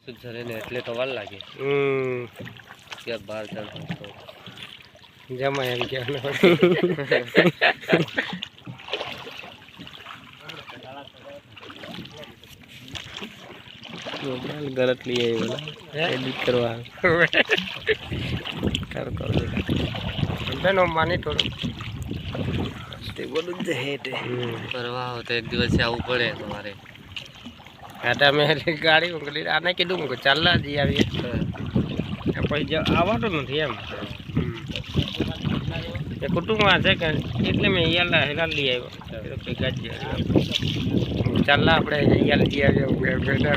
તો જરે ને એટલે તો વાર લાગે કે બહાર ચાલતો જમા એમ કે मोबाइल गलत लिए बोला एडिट करवा कर बेनो मानी थोड़ो ते बोलू दे हेटे परवा हो तो एक दिवस से आવું પડે તમારે આટા મે ગાડી ઉંગલી આને કીધું કે ચાલલા જી આવીએ પછી આવતો નથી એમ એ કુટુંબમાં છે કે એટલે મેં યાલા હેલા લઈ આવ્યો કે ગાજી ચાલલા આપણે યાલ જી આવ્યો બેટા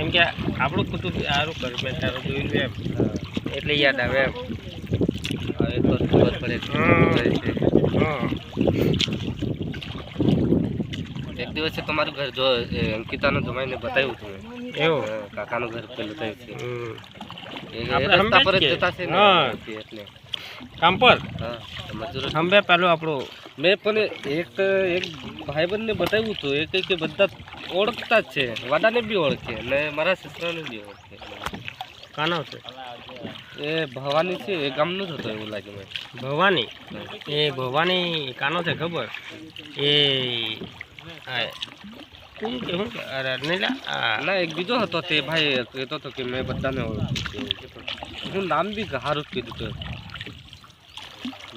એમ કે આપણું કુટુંબ સારું કર મેં તારું જોઈ લે એટલે યાદ આવે એમ હવે તો ખબર પડે એક દિવસે તમારું ઘર જો અંકિતાનો જમાઈને બતાવ્યું હતું એવું કાકાનું ઘર પેલું થયું છે આપણે રસ્તા પર જ જતા છે ને એટલે કામ પર હા મજૂર હંબે પેલું આપણું મેં પણ એક ભાઈબંધને બતાવ્યું હતું એ કે બધા ઓળખતા જ છે વાડાને બી ઓળખે અને મારા સસરાને બી ઓળખે કાનો છે એ ભવાની છે એ ગામનું જ હતો એવું લાગે મને ભવાની એ ભવાની કાનો છે ખબર એ ના એક બીજો હતો તે ભાઈ કહેતો હતો કે મેં બધાને ઓળખું નામ બી હારું કીધું હતું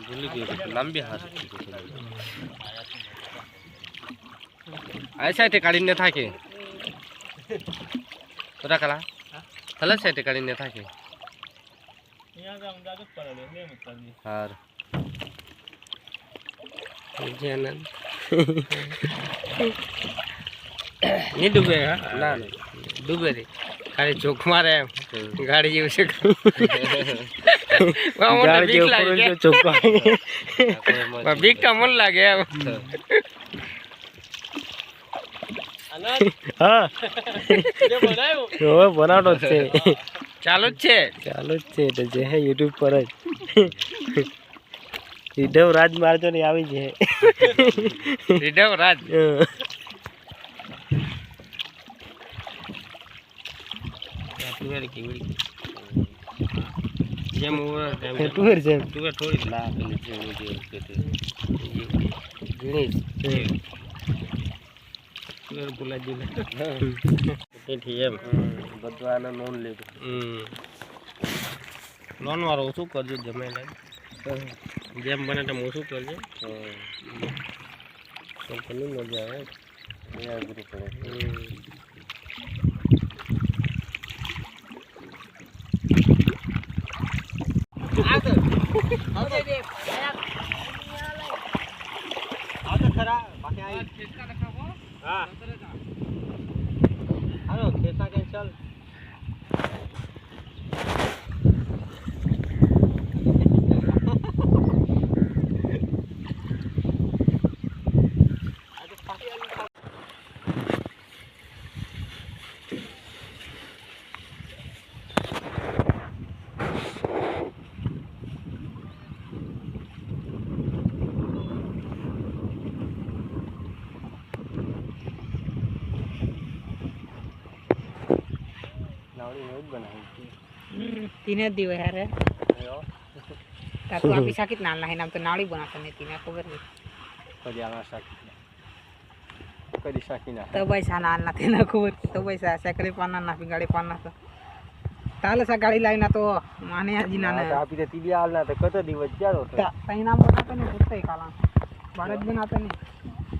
ભૂલી ગયો નામ બી હારું કીધું હતું આ સાઈડે કાઢીને થાકે થોડા કલા કલા સાઈડે કાઢીને થાકે હાર नहीं डूबे ना डूबे रे खाली चौक मारे गाड़ी जेव से गाड़ी के ऊपर जो चौक बीक का मन लागे हां ये बनायो ओ बनावतो छे चालू જ છે તો જે હે YouTube પર જ રીડવ રાજ મારજો ને આવી છે રીડવ રાજ ટુવેર કેવડી જેમ ઓવર ટુવેર છે ટુવેર થોડી લા પેલી છે જે કે ગણેશ ટુવેર બોલા જીલે તેથી એમ બધવાના નોન લીધું લોન વાળો ઓછું કરજો જમે લાગે જેમ બને તેમ ઓછું કરજો કંપની મજા આવે એ અઘરું પડે ખરા બાકી આવી હા હાલો ખેતા કેન્સલ तीन दिव है रे तू आपी साकित नाल है नाम तो नाड़ी बनाता नहीं तीन खबर नहीं कदी आला साकित कदी साकिना तो पैसा नाल ना तेना खबर तो पैसा साइकिल पाना ना गाड़ी पाना तो ताले सा गाड़ी लाई ना तो माने आजी ना आपी ते तीबी आल ना तो कत दिवस जारो तई नाम बनाते नहीं पुत्ते काला भारत बनाते नहीं